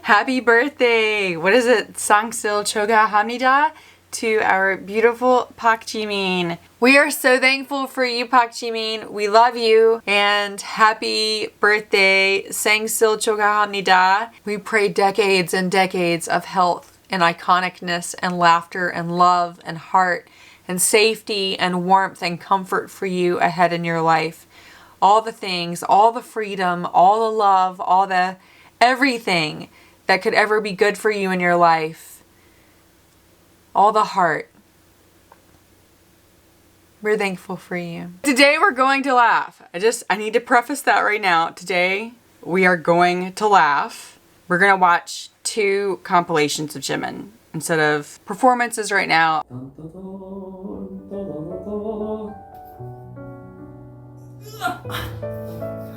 Happy birthday! What is it? Sangsil choga hamnida to our beautiful Pak Jimin. We are so thankful for you, Pak Jimin. We love you and happy birthday. Sangsil choga hamnida. We pray decades and decades of health and iconicness and laughter and love and heart and safety and warmth and comfort for you ahead in your life. All the things, all the freedom, all the love, all the everything that could ever be good for you in your life. All the heart. We're thankful for you. Today we're going to laugh. I need to preface that right now. Today we are going to laugh. We're going to watch 2 compilations of Jimin instead of performances right now.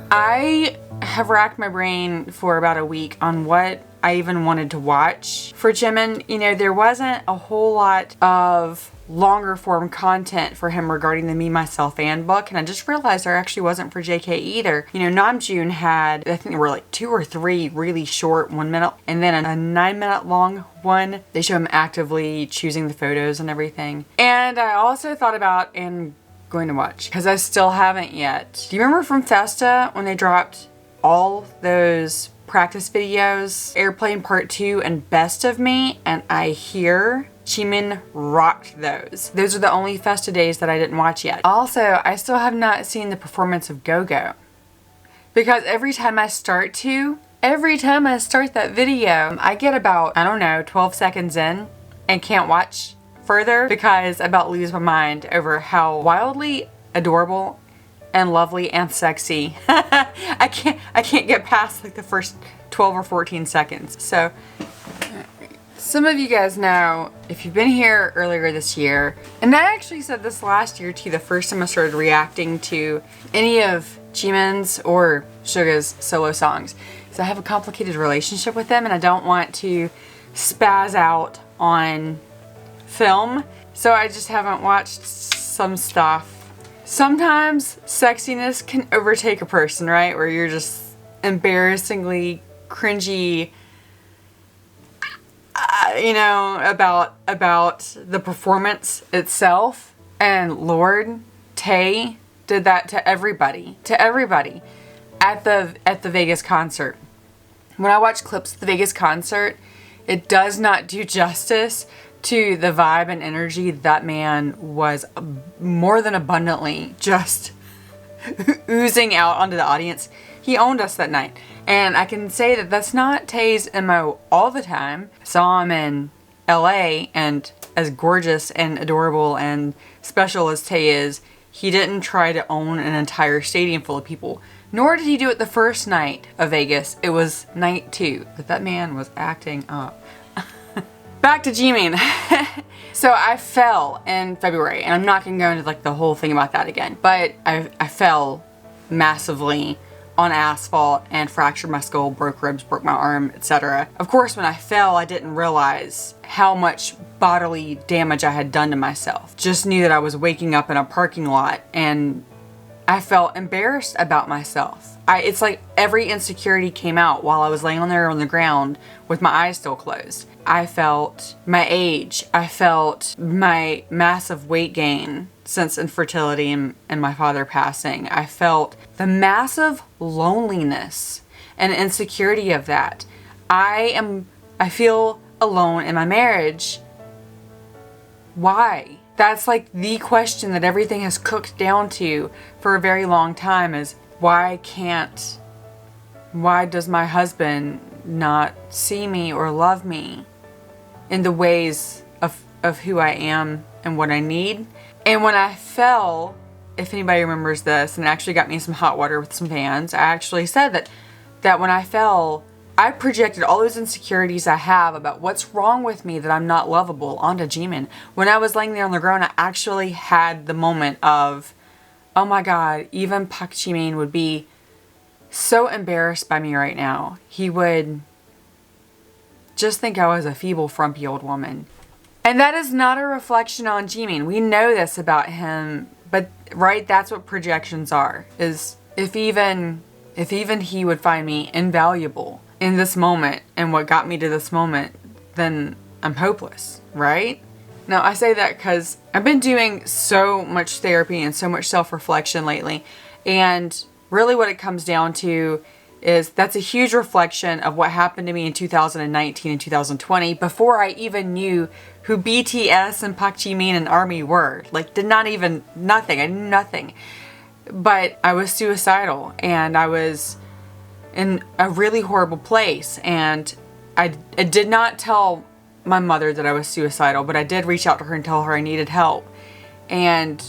I have racked my brain for about a week on what I even wanted to watch for Jimin. You know, there wasn't a whole lot of longer form content for him regarding the Me, Myself fan book, and I just realized there actually wasn't for JK either. You know, Namjoon had, I think there were like 2 or 3 really short 1 minute and then a 9-minute long one. They show him actively choosing the photos and everything. And I also thought about and going to watch, because I still haven't yet. Do you remember from Festa when they dropped all those practice videos, Airplane Part 2 and Best of Me? And I hear Jimin rocked those. Those are the only Festa days that I didn't watch yet. Also, I still have not seen the performance of Go Go, because every time I start that video, I get about, I don't know, 12 seconds in and can't watch further because I about lose my mind over how wildly adorable and lovely and sexy. I can't get past like the first 12 or 14 seconds. So some of you guys know, if you've been here earlier this year, and I actually said this last year too, the first time I started reacting to any of Jimin's or Suga's solo songs, so I have a complicated relationship with them and I don't want to spaz out on film, so I just haven't watched some stuff. Sometimes sexiness can overtake a person, right? Where you're just embarrassingly cringy, you know, about the performance itself. And Lord, Tae did that to everybody at the Vegas concert. When I watch clips of the Vegas concert, it does not do justice to the vibe and energy that man was more than abundantly just oozing out onto the audience. He owned us that night. And I can say that that's not Tae's MO all the time. I saw him in LA, and as gorgeous and adorable and special as Tae is, he didn't try to own an entire stadium full of people. Nor did he do it the first night of Vegas. It was night 2. But that man was acting up. Back to Jimin. So I fell in February, and I'm not gonna go into like the whole thing about that again, but I fell massively on asphalt and fractured my skull, broke ribs, broke my arm, etc. Of course, when I fell, I didn't realize how much bodily damage I had done to myself. Just knew that I was waking up in a parking lot, and I felt embarrassed about myself. It's like every insecurity came out while I was laying on there on the ground with my eyes still closed. I felt my age. I felt my massive weight gain since infertility and my father passing. I felt the massive loneliness and insecurity of that. I feel alone in my marriage. Why? That's like the question that everything has cooked down to for a very long time, is why does my husband not see me or love me in the ways of who I am and what I need? And when I fell, if anybody remembers this, and it actually got me some hot water with some fans, I actually said that when I fell, I projected all those insecurities I have about what's wrong with me, that I'm not lovable, onto Jimin. When I was laying there on the ground, I actually had the moment of, oh my God, even Pak Jimin would be so embarrassed by me right now. He would just think I was a feeble, frumpy old woman. And that is not a reflection on Jimin. We know this about him, but right, that's what projections are, is if even he would find me invaluable in this moment and what got me to this moment, then I'm hopeless, right? Now, I say that because I've been doing so much therapy and so much self-reflection lately, and really what it comes down to is that's a huge reflection of what happened to me in 2019 and 2020 before I even knew who BTS and Park Jimin and ARMY were. Like, nothing. I knew nothing. But I was suicidal, and I was in a really horrible place, and I did not tell my mother that I was suicidal, but I did reach out to her and tell her I needed help. And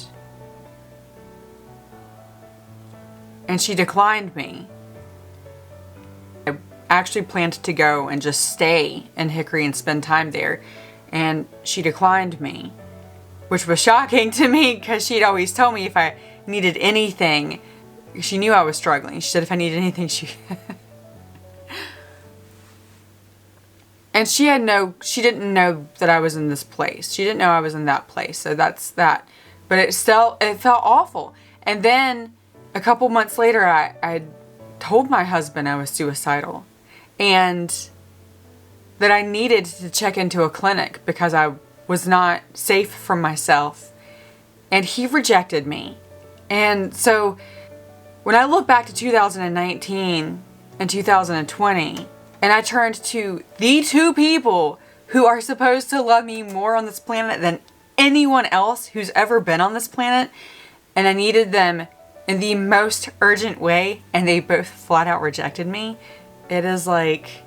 she declined me. I actually planned to go and just stay in Hickory and spend time there, and she declined me, which was shocking to me because she'd always told me if I needed anything, she knew I was struggling. She said if I needed anything, she and she didn't know that I was in this place. She didn't know I was in that place. So that's that. But it felt awful. And then a couple months later, I told my husband I was suicidal and that I needed to check into a clinic because I was not safe from myself. And he rejected me. And so when I look back to 2019 and 2020, and I turned to the two people who are supposed to love me more on this planet than anyone else who's ever been on this planet, and I needed them in the most urgent way, and they both flat out rejected me, it is like,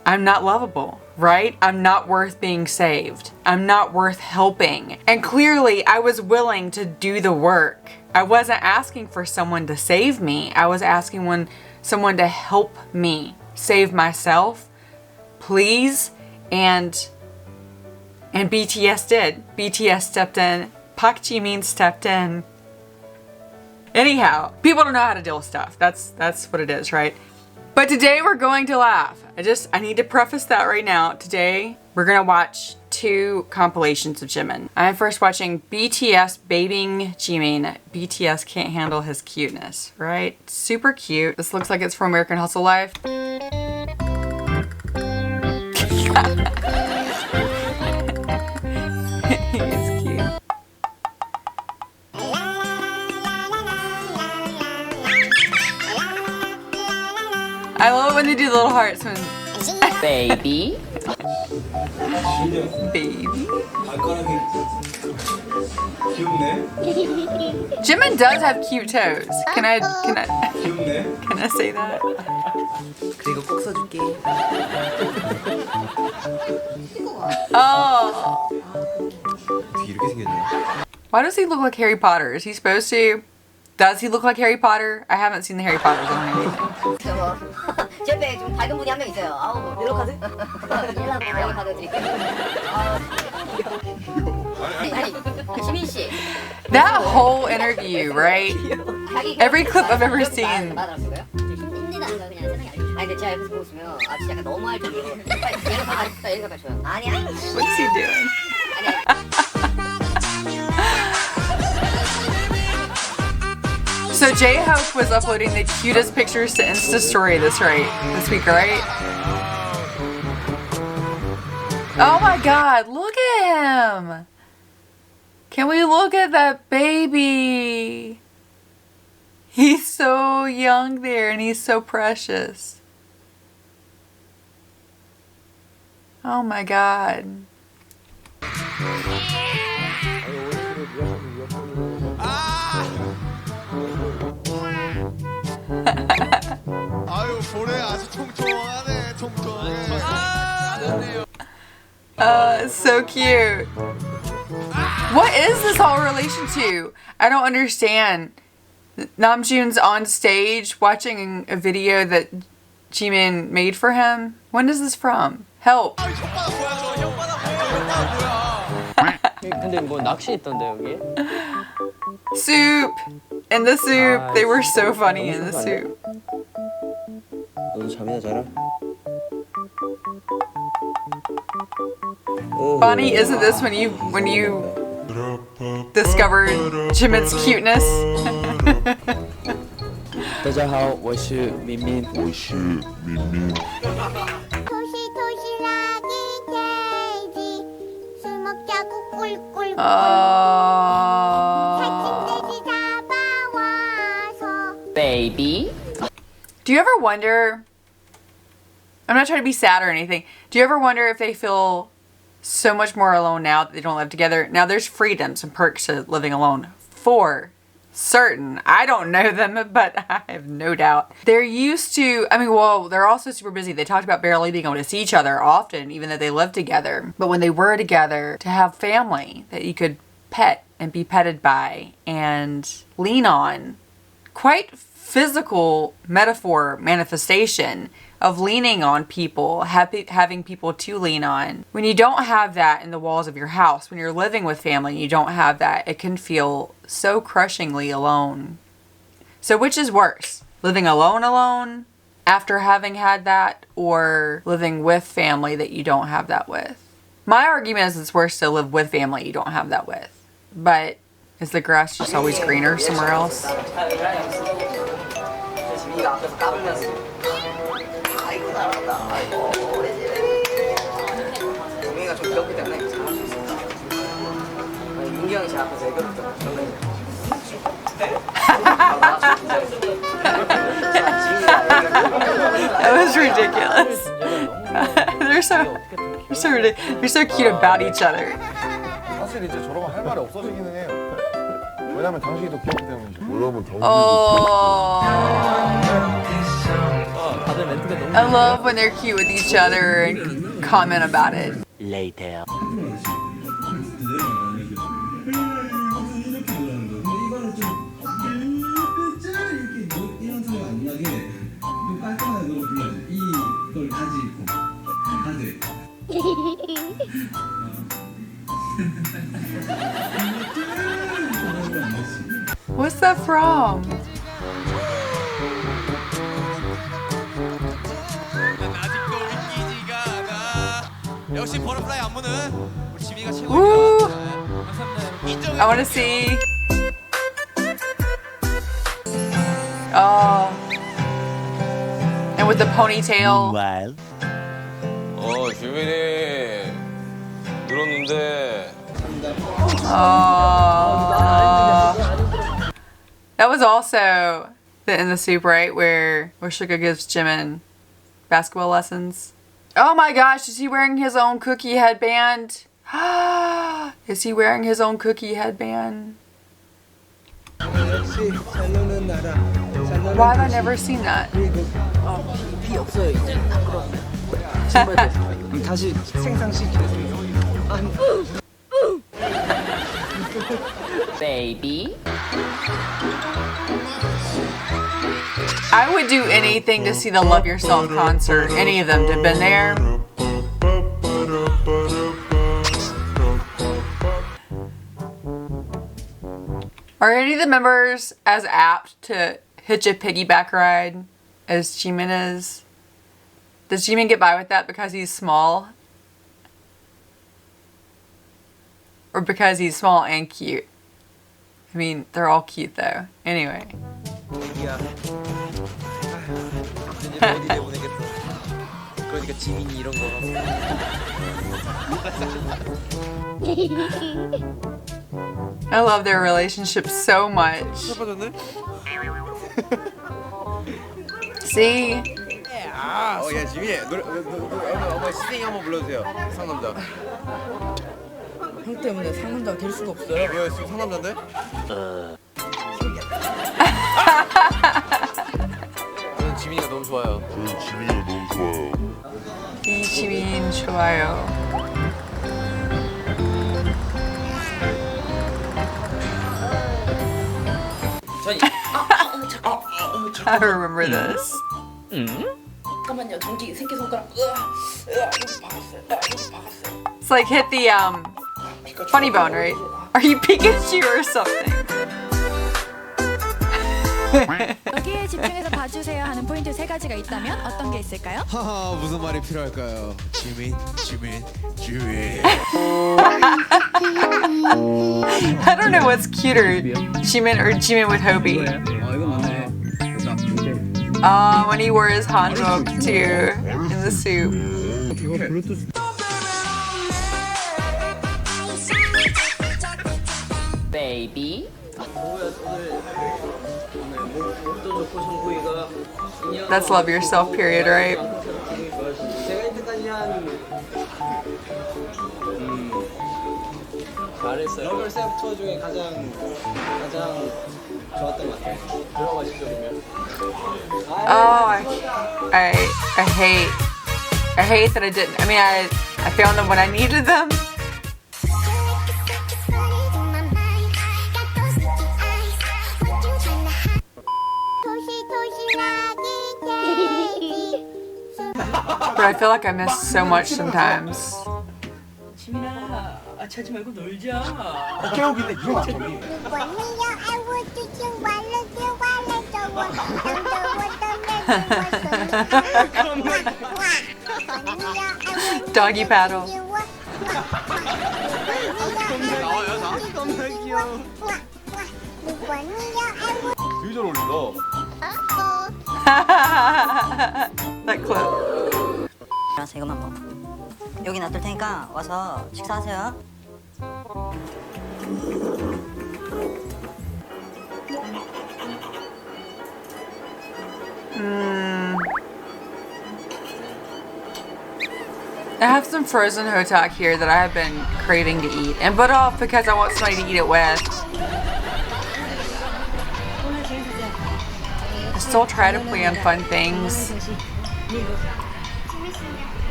I'm not lovable, right? I'm not worth being saved. I'm not worth helping. And clearly I was willing to do the work. I wasn't asking for someone to save me. I was asking someone to help me save myself, please. And BTS did. BTS stepped in. Park Jimin stepped in. Anyhow, people don't know how to deal with stuff. That's what it is, right? But today we're going to laugh. I need to preface that right now. Today we're gonna watch 2 compilations of Jimin. I'm first watching BTS Being Jimin. BTS can't handle his cuteness, right? Super cute. This looks like it's from American Hustle Life. He's cute. I love it when they do little hearts when baby. Baby. Jimin does have cute toes. Can I say that? 그리고 꼭 써줄게. Oh. 어떻게 이렇게 생겼냐? Why does he look like Harry Potter? Is he supposed to? Does he look like Harry Potter? I haven't seen the Harry Potters on anything. 제 옆에 좀 밝은 분이 한 명 있어요. 아우, 옐로우 카드? 옐로우 카드 드릴게요. 아니, 지민 씨. That whole interview, right? Every clip I've ever seen. 힘내다는 거 그냥 세상에 알려주세요. 아니, 근데 제가 옆에서 보고 있으면 아, 진짜 약간 너무할 정도로 빨리 옐로우 카드 줘요. 아니야. What's he doing? So J-Hope was uploading the cutest pictures to Insta Story this week, right? Oh my god, look at him! Can we look at that baby? He's so young there and he's so precious. Oh my god. 아유 볼에 아주 통통하네 통통해. It's so cute. What is this all relation to? I don't understand. Namjoon's on stage watching a video that Jimin made for him. When is this from? Help. 근데 뭐 낚시 있던데 여기? Soup. In the soup. They were so funny in the soup. 너도 잠이나 자라. Bonnie, isn't this when you discovered Jimin's cuteness? 大家好，我是明明。 토시토시락이 돼지 술 먹자고 꿀꿀꿀 돼지 잡아와서 Baby. Do you ever wonder? I'm not trying to be sad or anything. Do you ever wonder if they feel so much more alone now that they don't live together? Now, there's freedoms and perks to living alone for certain. I don't know them, but I have no doubt. They're used to, I mean, well, they're also super busy. They talked about barely being able to see each other often, even though they live together. But when they were together, to have family that you could pet and be petted by and lean on, quite physical metaphor manifestation of leaning on people, having people to lean on. When you don't have that in the walls of your house, when you're living with family, you don't have that, it can feel so crushingly alone. So which is worse? Living alone after having had that, or living with family that you don't have that with? My argument is it's worse to live with family you don't have that with. But is the grass just always greener somewhere else? 동이가 좀 귀엽기 때문에 잘할 수 있습니다. 민기 형이 제 앞에서 애교부터 That was ridiculous. They're so cute about each other. 사실 이제 저러면 할 말이 없어지기는 해요. 왜냐면 당신이 더 귀엽기 때문이죠. Oh, 다들 멘트가 너무. I love when they're cute with each other and comment about it. Later. What's that from? 아직도 믿기지가 않아. 역시 버터플라이 안무는 우리 지민이가 Woo! 최고입니다. 인정해. I want to see. Oh. And with the ponytail. 지민이 늘었는데. Oh. That was also in the soup, right? Where Suga gives Jimin basketball lessons. Oh my gosh, is he wearing his own cookie headband? Is he wearing his own cookie headband? Why have I never seen that? 피 없어요 이제. 그럼 다시 생산시키겠습니다. Baby. I would do anything to see the Love Yourself concert. Any of them to have been there. Are any of the members as apt to hitch a piggyback ride as Jimin is? Does Jimin get by with that because he's small? Or because he's small and cute? I mean, they're all cute though. Anyway. 애기야. 이제 어디 내보내겠어. 그러니까 지민이 이런 거. I love their relationship so much. See? 야 지민이 노래 어머 시생이 한번 불러주세요. 상남자. 형 때문에 상남자가 될 수가 없어요. 왜 지금 상남자인데? 저는 지민이가 너무 좋아요. 이 지민 좋아요. I remember this. 잠깐만요. 전기 새끼손가락. 여기 박았어요. 여기 박았어요. It's like hit the funny bone, right? Are you Pikachu or something? 여기에 집중해서 봐주세요 하는 포인트 3가지가 있다면 어떤 게 있을까요? 하하 무슨 말이 필요할까요? 지민. I don't know what's cuter, Jimin or Jimin with Hobie. 이거 맞네. Oh, when he wore his hanbok too in the soup. Baby. That's love yourself period, right? 제가 이때까지 한 잘했어요. 러블셉 투어 중에 가장 좋았던 것 같아요. 들어가시죠 그러면. Oh, I hate that I didn't. I mean, I found them when I needed them. But I feel like I miss so much sometimes. 지민아, 자지 말고 놀자. 깨우기인데 이거 맞췄니? Doggy paddle. 되게 잘 어울린다. That clip. 알았어, 이것만 먹어. 여기 놔둘 테니까 와서 식사하세요. I have some frozen hotak here that I have been craving to eat and put off because I want somebody to eat it with. I still try to plan fun things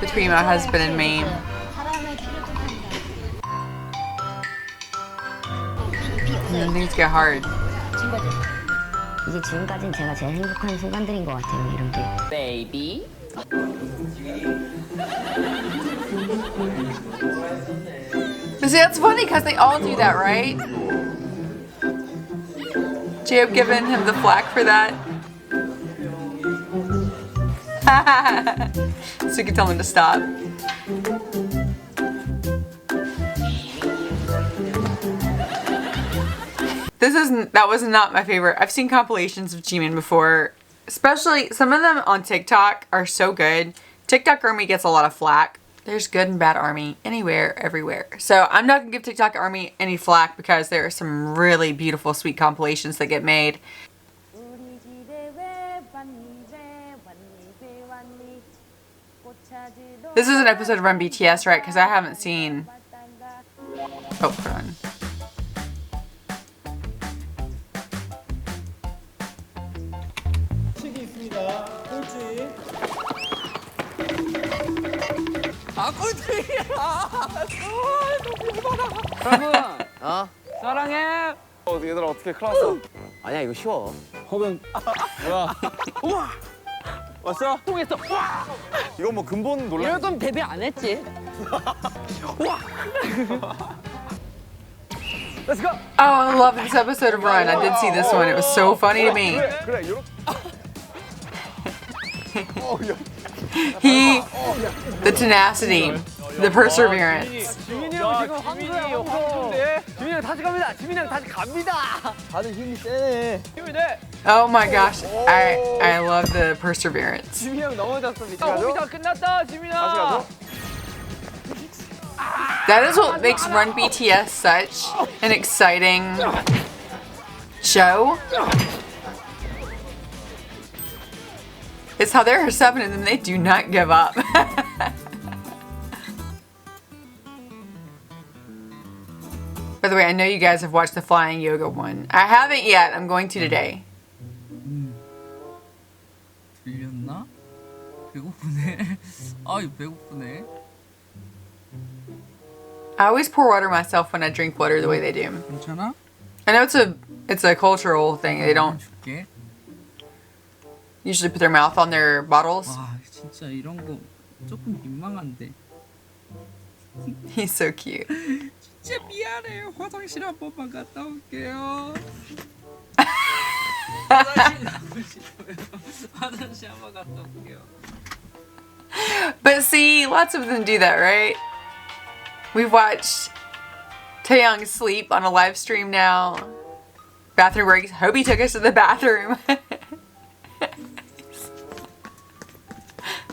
between my husband and me. And things get hard. 이게 지금까지는 제가 제일 행복한 순간들인 것 같아요, 이런 게. Baby. But see, that's funny because they all do that, right? Jacob giving him the flack for that. So you can tell him to stop. That was not my favorite. I've seen compilations of Jimin before. Especially, some of them on TikTok are so good. TikTok Army gets a lot of flack. There's good and bad Army anywhere, everywhere. So I'm not gonna give TikTok Army any flack because there are some really beautiful, sweet compilations that get made. This is an episode of Run BTS, right? Because I haven't seen... Oh, put on. 여러분, 사랑해. 얘들아 어떻게 클났어? 아니야 이거 쉬워. 허변 뭐야? 우와 왔어? 통했어. 와. 이건 뭐 근본 논란. 이럴 거면 데뷔 안 했지. Let's go. Oh, I love this episode of Run. I did see this one. It was so funny to me. 그래 요렇게. The tenacity, the perseverance. 지민이 형 지금 황소야. 지민이 형 다시 갑니다. 지민이 형 다시 갑니다. 다들 힘이 세네. 힘이 돼. Oh my gosh, I love the perseverance. 지민이 형 넘어졌습니다. 호흡이 다 끝났다, 지민아. That is what makes Run BTS such an exciting show. It's how there are 7 of them, they do not give up. By the way, I know you guys have watched the flying yoga one. I haven't yet. I'm going to today. 들렸나? 배고프네. 아이 배고프네. I always pour water myself when I drink water the way they do. 괜찮아? I know it's a cultural thing. They don't 줄게. usually put their mouth on their bottles. 와 진짜 이런 거 조금 민망한데. He's so cute. 진짜 미안해. 화장실 한 번만 갔다 올게요. 화장실 가고 싶어요. 화장실 한 번 갔다 올게요. But see, lots of them do that, right? We've watched Taeyong sleep on a live stream now. Bathroom breaks. Hope he took us to the bathroom.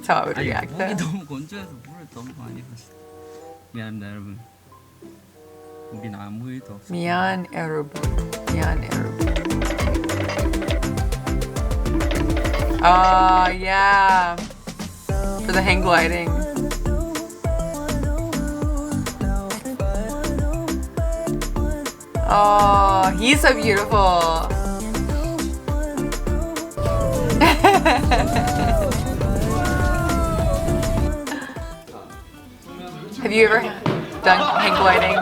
That's how I would react. 목이 Though. 너무 건조해서 물을 너무 많이 마셨어. 미안합니다 여러분. 우린 아무 일도 없어. 미안 여러분. 미안 여러분. Yeah. For the hang gliding. Oh, he's so beautiful. Have you ever done hang gliding?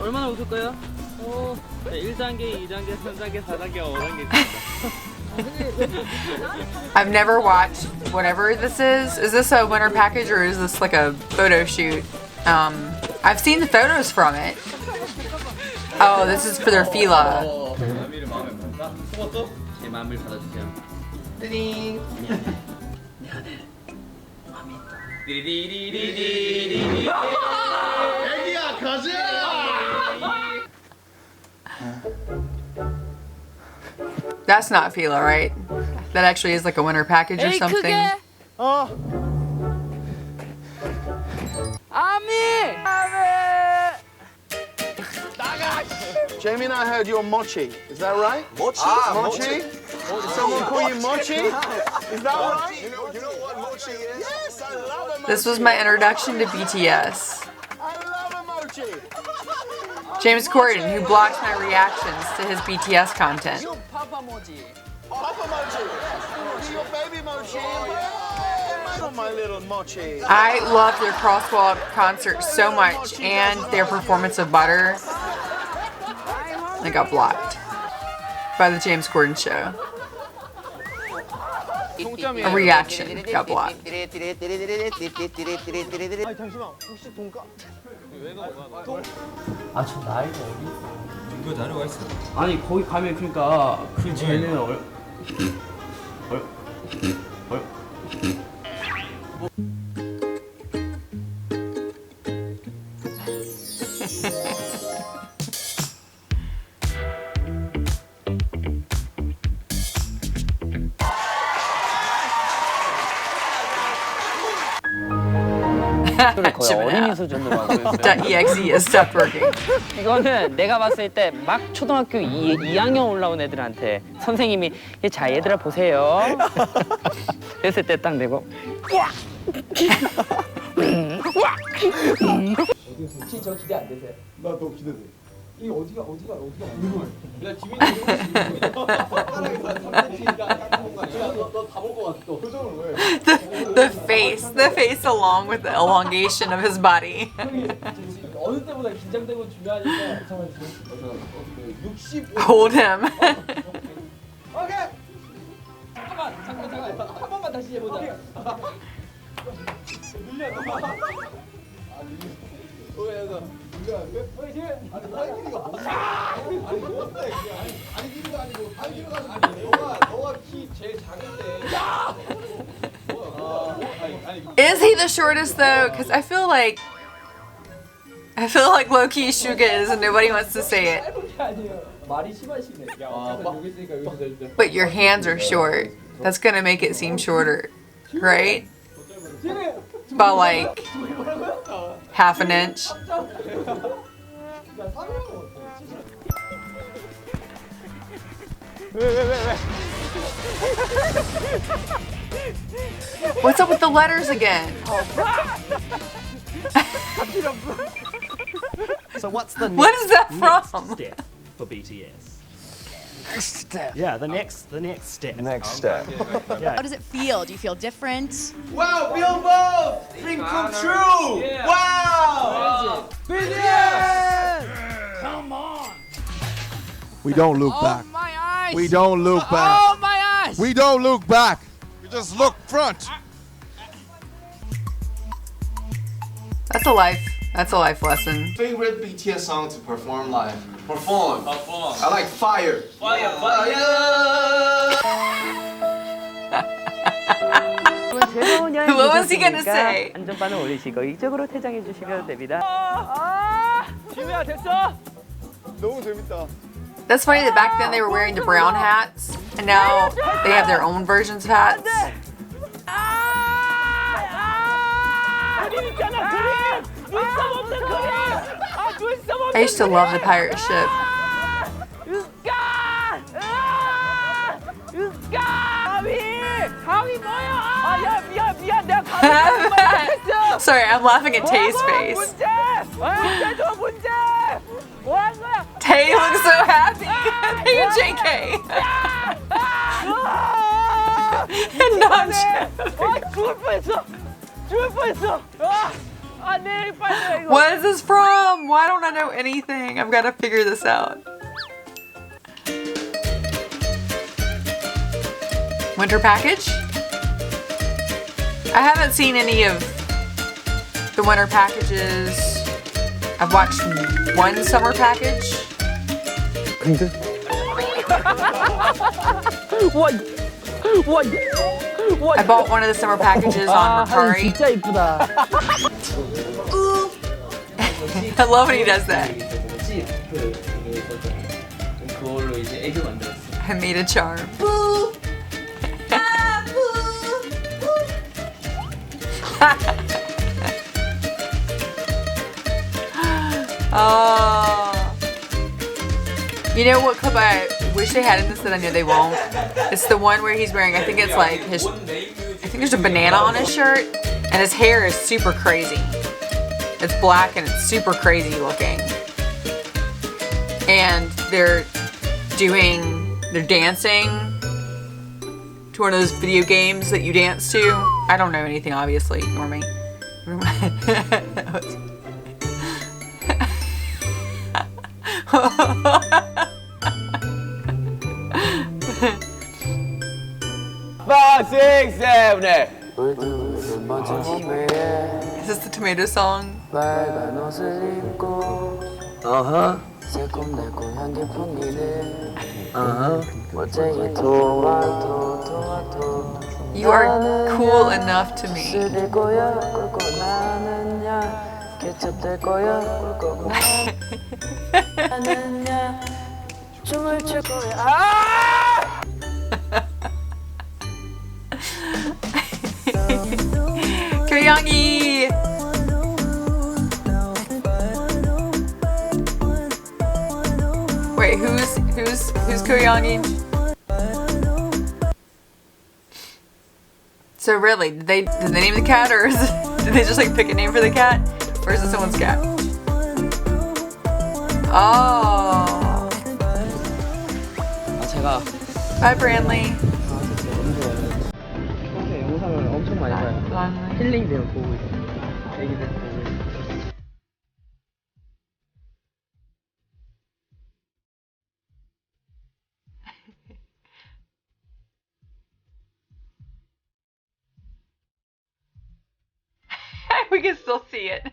얼마나 웃을까요? 네, 1단계, 2단계, 3단계, 4단계, 5단계 I've never watched whatever this is. Is this a winter package or is this like a photo shoot? I've seen the photos from it. Oh, this is for their fila. 제 마음을 받아주세요. That's not fila, right? That actually is like a winter package or something. Jamie and I heard you're Mochi. Is that right? Mochi? Mochi? Did someone call you Mochi? Is that right? You know what mochi is? Yes, I love a mochi. This was my introduction to BTS. I love a mochi. James Corden, who blocks my reactions to his BTS content. Papa Mochi. Your baby Mochi. My little Mochi. I loved their crosswalk concert so much and their performance of Butter. They got blocked by the James Corden show. A reaction got blocked. 아, 저 나이가 어디 있어? 이거 자료가 있어. 아니, 거기 가면 그러니까 그 쟤는 거의 어린이 수준으로 하고 있어요. .exe has stopped working. 이거는 내가 봤을 때 막 초등학교 2학년 올라온 애들한테 선생님이 자 얘들아 보세요. 했을 때 딱 내고 혹시 저 기대 안 되세요? 나 너 기대돼. 이 어디가 야, 지민이 The face along with the elongation of his body. 어느 때보다 긴장되고 중요하니까 잠깐만 60 Hold him. 오케이 잠깐만 한 번만 다시 해보자 Is he the shortest though? Because I feel like low-key Suga is and nobody wants to say it. 말이 심하시네 여기 있으니까 여기서 일단 But your hands are short. That's gonna make it seem shorter, right? About like half an inch. What's up with the letters again? So what's the What is that from? step for BTS? Next step. Yeah, the next step. Next step. Yeah. How does it feel? Do you feel different? 와우 빌보드 dream come true 와우 BTS come on We don't look back. my eyes We don't look back. oh my eyes We don't look back. We just look front. That's a life lesson. Favorite BTS song to perform live? Perform. I like fire. What was he gonna say? 안전바늘 올리시고 이쪽으로 퇴장해 주시면 됩니다. 지민아 됐어? 너무 재밌다. That's funny that back then they were wearing the brown hats, and now they have their own versions of hats. I used to love the pirate ship. Sorry, I'm laughing at Tae's face. Tae looks so happy. Tae and JK. And what is this from? Why don't I know anything? I've got to figure this out. Winter package? I haven't seen any of the winter packages. I've watched one summer package. I bought one of the summer packages on Mercari. I love when he does that. I made a charm. Oh. You know what clip I wish they had in this that I know they won't? It's the one where he's wearing, I think it's like his, I think there's a banana on his shirt, and his hair is super crazy. It's black and it's super crazy looking. And they're dancing to one of those video games that you dance to. I don't know anything, obviously, ignore me. Is this the tomato song? You are cool enough to me. Kyoyangi! Wait, who's Kyoyangi? So really, did they name the cat, or did they just like pick a name for the cat? Or is it someone's cat? Oh. Bye, Brandley. 영상을 엄청 많이 봐요. 힐링되면 보고 있어요. 애기들 보고. We can still see it.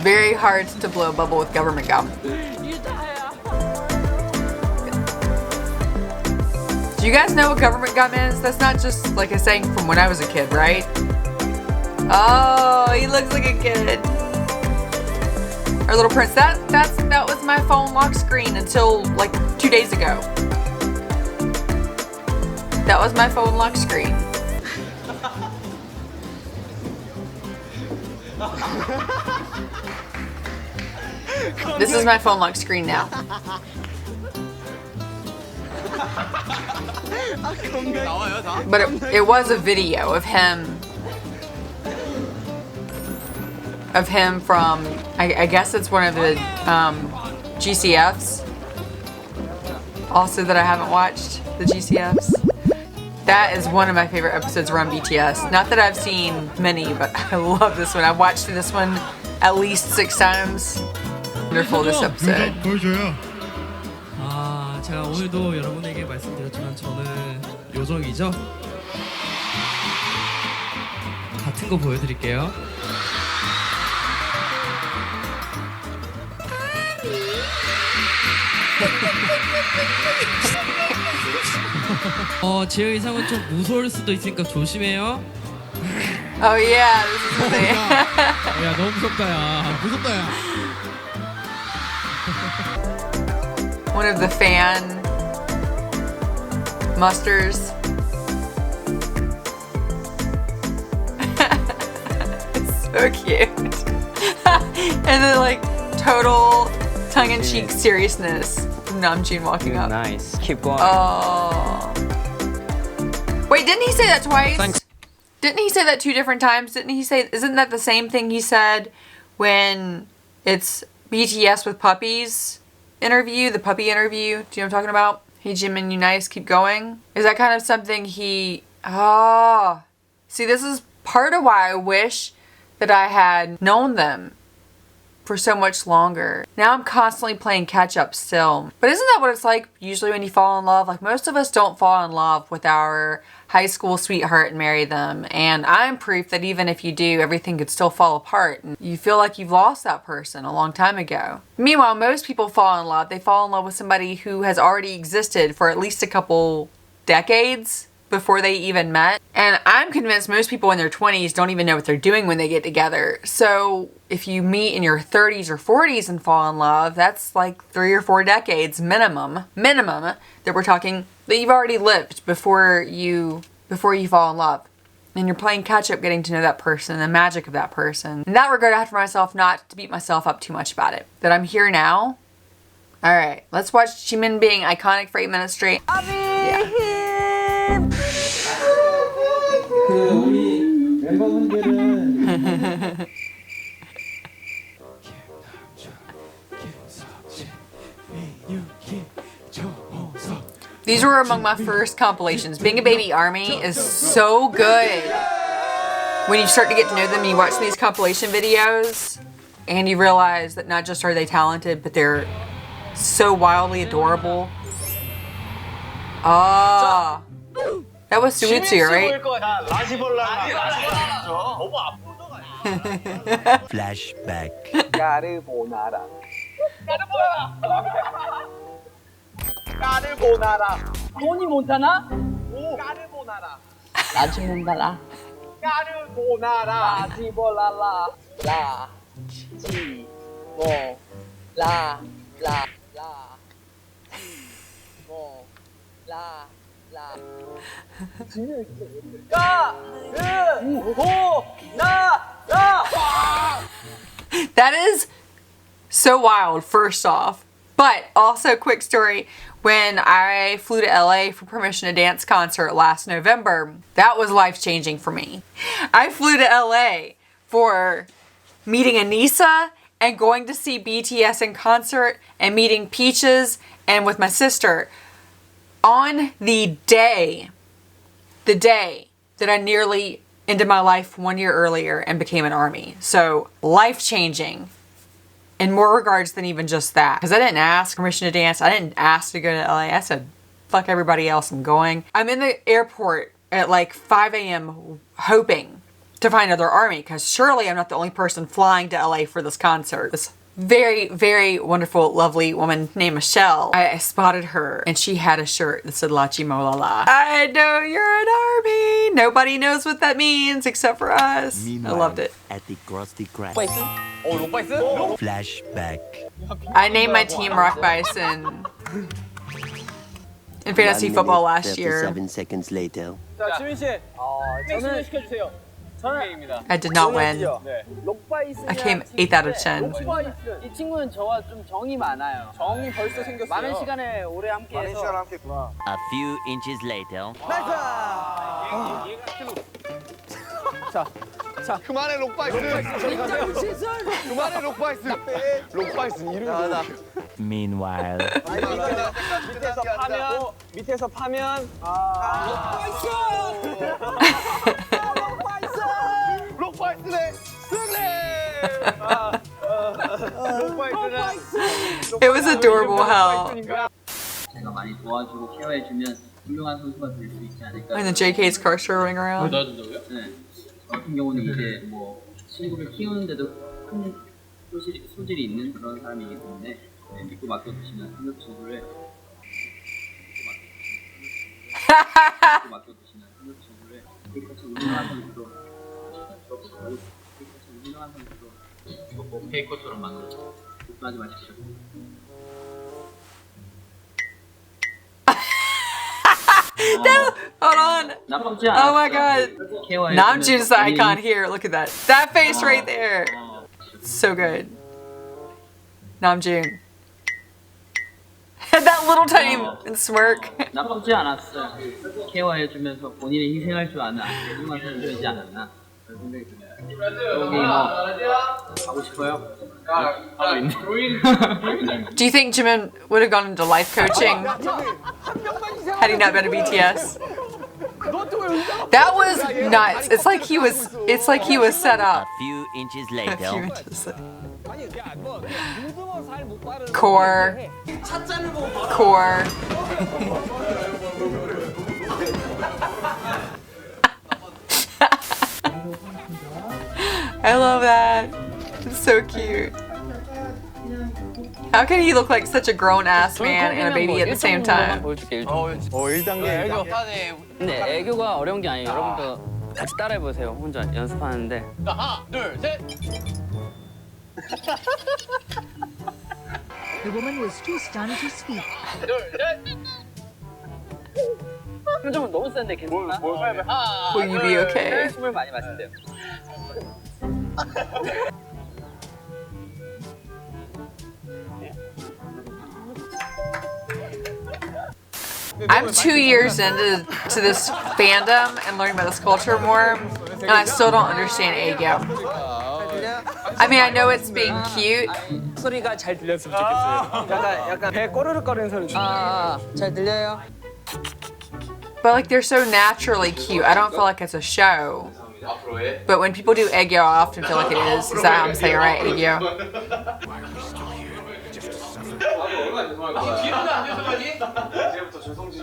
Very hard to blow a bubble with government gum. Do you guys know what government gum is? That's not just like a saying from when I was a kid, right? Oh, he looks like a kid. Our little prince. That was my phone lock screen until like 2 days ago. That was my phone lock screen. This is my phone lock screen now. But it was a video of him from, I guess it's one of the GCFs. Also that I haven't watched, the GCFs. That is one of my favorite episodes around BTS. Not that I've seen many, but I love this one. I've watched this one at least 6 times. Wonderful, this episode. 아, 제가 오늘도 여러분에게 말씀드렸지만 저는 요정이죠? 같은 거 보여드릴게요. 제 의상은 좀 무서울 수도 있으니까 조심해요. Oh yeah, this is the thing. 야 너무 무섭다 야. 무섭다 야. One of the fan musters. It's so cute. And then like total tongue-in-cheek seriousness from Namjoon walking up. Nice. Keep going. Oh. Wait, didn't he say that twice? Thanks. Didn't he say that 2 different times? Didn't he say, isn't that the same thing he said when it's BTS with puppies interview, the puppy interview? Do you know what I'm talking about? Hey Jimin, you nice, keep going. Is that kind of something he, see, this is part of why I wish that I had known them for so much longer. Now I'm constantly playing catch up still. But isn't that what it's like usually when you fall in love? Like most of us don't fall in love with our high school sweetheart and marry them. And I'm proof that even if you do, everything could still fall apart. And you feel like you've lost that person a long time ago. Meanwhile, most people fall in love. They fall in love with somebody who has already existed for at least a couple decades before they even met. And I'm convinced most people in their 20s don't even know what they're doing when they get together. So if you meet in your 30s or 40s and fall in love, that's like 3 or 4 decades minimum that we're talking that you've already lived before you fall in love. And you're playing catch up, getting to know that person, the magic of that person. In that regard, I have for myself not to beat myself up too much about it. That I'm here now. All right, let's watch Jimin Being Iconic for 8 minutes straight. Yeah. These were among my first compilations. Being a Baby Army is so good. When you start to get to know them, you watch these compilation videos and you realize that not just are they talented, but they're so wildly adorable. Ah, that was Suitsu, right? Flashback. 토니 몬타나? 라지몬달라. 라지볼랄라. That is so wild, first off. But also, quick story, when I flew to LA for Permission to Dance concert last November, that was life-changing for me. I flew to LA for meeting Anissa and going to see BTS in concert and meeting Peaches and with my sister on the day that I nearly ended my life 1 year earlier and became an ARMY. So life-changing in more regards than even just that. Because I didn't ask permission to dance. I didn't ask to go to LA. I said, fuck everybody else, I'm going. I'm in the airport at like 5 a.m. hoping to find another ARMY because surely I'm not the only person flying to LA for this concert. This very, very wonderful, lovely woman named Michelle. I spotted her and she had a shirt that said Lachi Molala. I know you're an ARMY. Nobody knows what that means except for us. Meanwhile, I loved it. At the Krusty Krab. Flashback. I named my team Rock Bison in fantasy football last year. 7 seconds later. 자, 지민 씨. 저는 시켜주세요. I did not win. I came 8 out of 10. 이 친구는 저와 좀 정이 많아요. 정이 벌써 생겼어요. 많은 시간을 오래 함께해서. A few inches later. 자, 그만해 록바이스. 그만해 록바이스. 록바이스 이름이. Meanwhile. 밑에서 파면. 록바이스네. It was adorable how 제가 많이 도와주고 케어해주면 훌륭한 선수가 될 수 있지 않을까. when the JK's car running around. 도와준다고요? 네. 저 같은 경우는 이제 뭐 친구를 키우는데도 큰 소질이 있는 그런 사람이기 때문에 믿고 맡겨주시면 한국 친구를 맡겨 두시면 한국 정부에 케이크처럼 유명한 선수도 케이크처럼 유명한 선수도 꼭 케이크처럼 만들어서 걱정하지 마십시오. Hold on. 나쁘지 Oh my 않았어. god. 케어해 Namjoon's the 주면서 icon here. Look at that. That face right there. So good. Namjoon. That little tiny smirk. 나쁘지 않았어. 케어해 주면서 본인이 희생할 줄 아는 훌륭한 선수이지 않았나 그런 생각이 듭니다. 여기 가고 싶어요? 하고 있네. Do you think Jimin would have gone into life coaching had he not been a BTS? That was nuts. It's like he was set A up. few inches A later. few inches later. Core. Core. I love that. It's so cute. How can he look like such a grown-ass man and a baby at the same time? 보여줄게요. 1단계. 근데 애교가 어려운 게 아니에요. 여러분도 같이 따라해 보세요. 혼자 연습하는데. 하나, 둘, 셋. The woman was too stunned to speak. 표정은 너무 센데 괜찮나? Will you be okay? 숨을 많이 마신대요. I'm 2 years into this fandom and learning about this culture more, and I still don't understand Aegyo. I mean, I know it's being cute. 소리가 잘 들렸으면 좋겠어요. 약간 배 꼬르륵거리는 소리. 잘 들려요? But like they're so naturally cute. I don't feel like it's a show. But when people do Aegyo, I often feel like it is. Is that how I'm saying it right, Aegyo?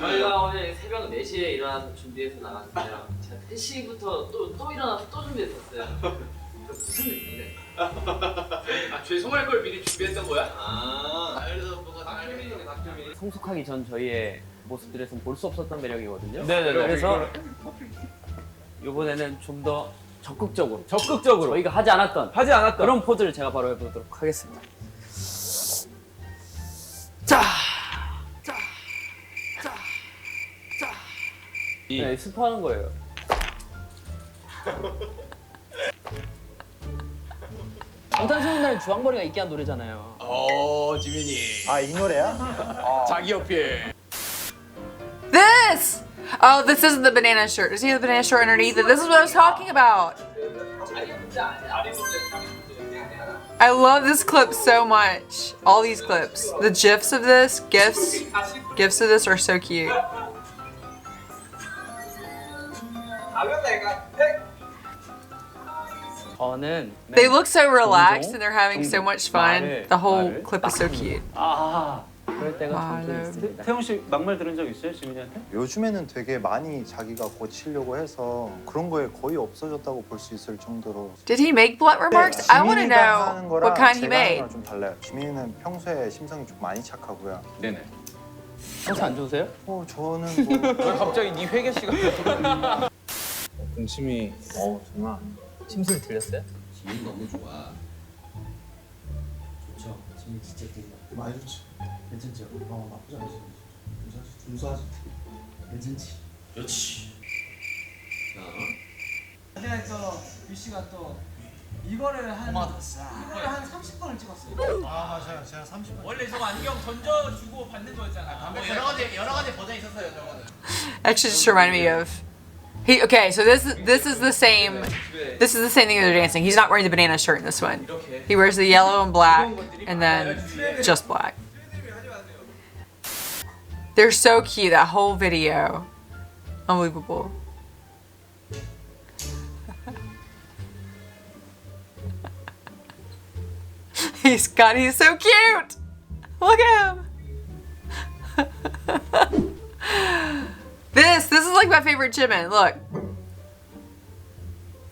저희가 오늘 새벽 4시에 일어나서 준비해서 나갔어요. 제가 3시부터 또 일어나서 또 준비했었어요. 무슨 느낌이래? 아, 죄송할 걸 미리 준비했던 거야? 그래서 뭐가 낙점이 성숙하기 전 저희의 모습들에선 볼 수 없었던 매력이거든요. 네네네. 그래서 이번에는 좀 더 적극적으로 저희가 하지 않았던 그런 포즈를 제가 바로 해보도록 하겠습니다. 네, 스포하는 거예요. 방탄소년단의 주황머리가 있게 한 노래잖아요. 지민이. 아, 이 노래야? 자기 어필. This! Oh, this isn't the banana shirt. Does he have the banana shirt underneath it? This is what I was talking about. I love this clip so much. All these clips. The GIFs of this, GIFs of this are so cute. 저는 They look so relaxed and they're having so much fun. The whole clip is so cute. 그럴 때가 종종 있습니다. 태용 씨 막말 들은 적 있어요, 지민이한테? 요즘에는 되게 많이 자기가 고치려고 해서 그런 거에 거의 없어졌다고 볼 수 있을 정도로. Did he make blunt remarks? I want to know what kind he 제가 하는 made. 거랑 좀 달라요. 지민이는 평소에 심성이 좀 많이 착하고요. 네네. 평소 안 좋으세요? 저는 뭐 왜 갑자기 네 회계 시간? 동심이 정말 심술이 들렸어요? 지민 너무 좋아. 좋죠. 지민 진짜 되게 많이 좋지. 괜찮죠? 나쁘지 않지. 괜찮지. 준수하지. 괜찮지? 좋지. 제가 또 유씨가 또 이거를 한 30번을 찍었어요. 아, 제가 30분. 원래 저거 안경 던져주고 받는 거였잖아. 여러 가지 버전이 있었어요, 저거는. Actually, just reminded me of. Okay, so this is the same. This is the same thing they're dancing. He's not wearing the banana shirt in this one. He wears the yellow and black, and then just black. They're so cute. That whole video, unbelievable. He's so cute. Look at him. This is like my favorite Jimin.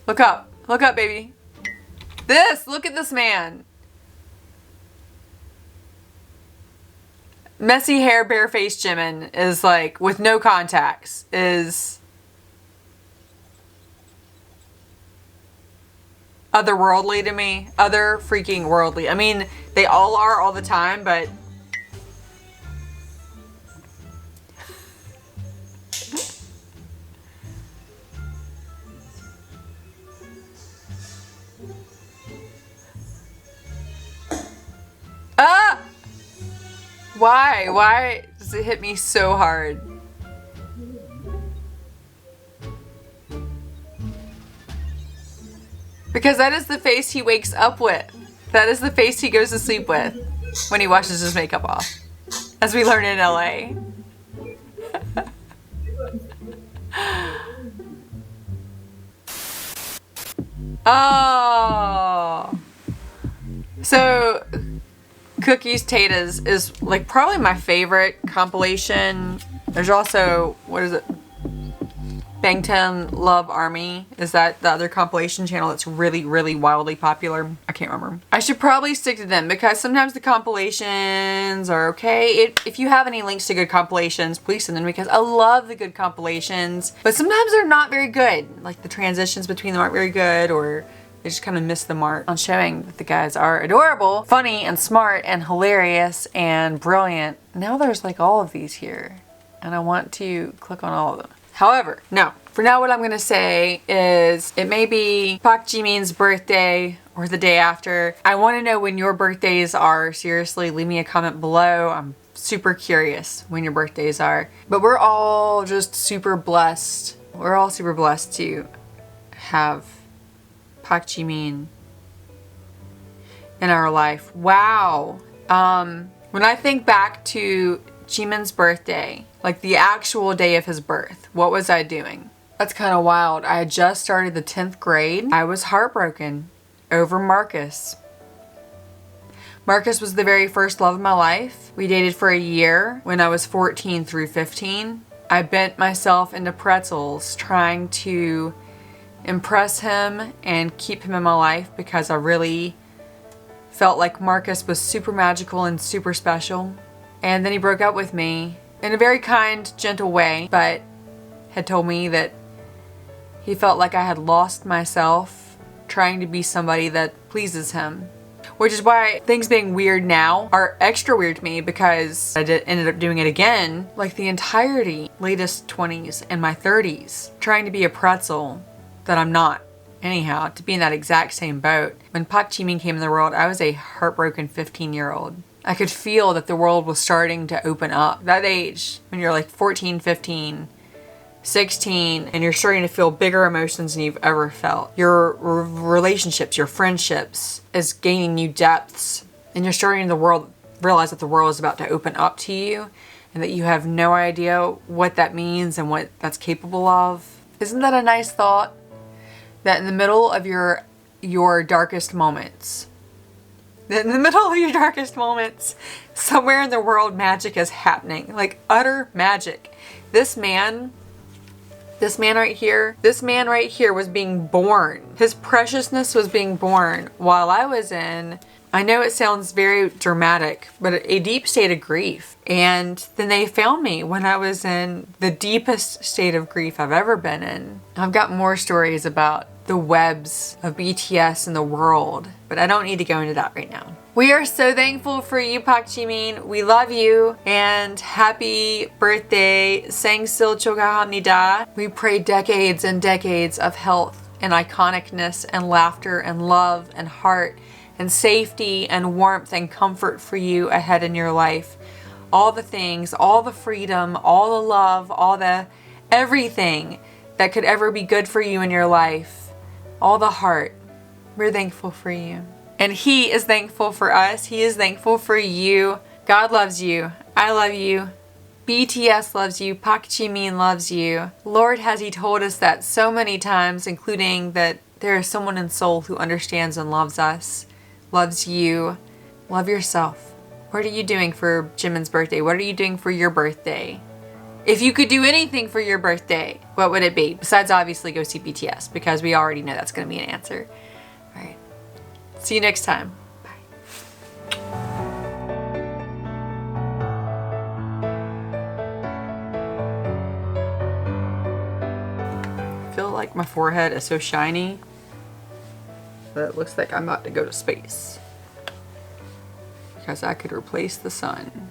Look up, baby. Look at this man. messy hair, bare-faced Jimin is like, with no contacts, is otherworldly to me. Other freaking worldly. I mean, they all are all the time, but ah! Why? Why does it hit me so hard? Because that is the face he wakes up with. That is the face he goes to sleep with when he washes his makeup off. As we learn in LA. Oh. So, KookiesTaetas is like probably my favorite compilation. There's also, what is it? Bangtan Love Army. Is that the other compilation channel that's really, really wildly popular? I can't remember. I should probably stick to them because sometimes the compilations are okay. If you have any links to good compilations, please send them because I love the good compilations. But sometimes they're not very good. Like the transitions between them aren't very good, or they just kind of miss the mark on showing that the guys are adorable, funny, and smart, and hilarious, and brilliant. Now there's like all of these here, and I want to click on all of them. However, no. For now, what I'm gonna say is it may be Park Jimin's birthday or the day after. I wanna know when your birthdays are. Seriously, leave me a comment below. I'm super curious when your birthdays are. But we're all just super blessed. We're all super blessed to have Park Jimin in our life. Wow. When I think back to Jimin's birthday, like the actual day of his birth, what was I doing? That's kind of wild. I had just started the 10th grade. I was heartbroken over Marcus. Marcus was the very first love of my life. We dated for a year when I was 14 through 15. I bent myself into pretzels trying to impress him and keep him in my life because I really felt like Marcus was super magical and super special. And then he broke up with me in a very kind, gentle way, but had told me that he felt like I had lost myself trying to be somebody that pleases him. Which is why things being weird now are extra weird to me because I ended up doing it again, like the entirety, latest 20s and my 30s, trying to be a pretzel that I'm not. Anyhow, to be in that exact same boat. When Park Jimin came in the world, I was a heartbroken 15-year-old. I could feel that the world was starting to open up. That age, when you're like 14, 15, 16, and you're starting to feel bigger emotions than you've ever felt. Your relationships, your friendships is gaining new depths. And you're starting to realize that the world is about to open up to you and that you have no idea what that means and what that's capable of. Isn't that a nice thought? That in the middle of your darkest moments, somewhere in the world, magic is happening. Like utter magic. This man right here was being born. His preciousness was being born while I was in, I know it sounds very dramatic, but a deep state of grief. And then they found me when I was in the deepest state of grief I've ever been in. I've got more stories about the webs of BTS in the world, but I don't need to go into that right now. We are so thankful for you, Park Jimin. We love you and happy birthday. 생일 축하합니다. We pray decades and decades of health and iconicness and laughter and love and heart and safety and warmth and comfort for you ahead in your life. All the things, all the freedom, all the love, all the everything that could ever be good for you in your life. All the heart. We're thankful for you. And he is thankful for us. He is thankful for you. God loves you. I love you. BTS loves you. Park Jimin loves you. Lord, has he told us that so many times, including that there is someone in Seoul who understands and loves us, loves you. Love yourself. What are you doing for Jimin's birthday? What are you doing for your birthday? If you could do anything for your birthday, what would it be? Besides obviously go see BTS, because we already know that's going to be an answer. All right. See you next time. Bye. I feel like my forehead is so shiny that it looks like I'm about to go to space. Because I could replace the sun.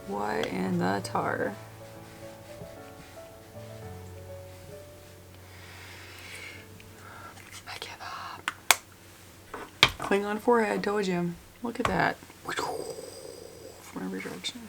What in the tar? I give up. Klingon forehead, told you. Look at that. From every direction.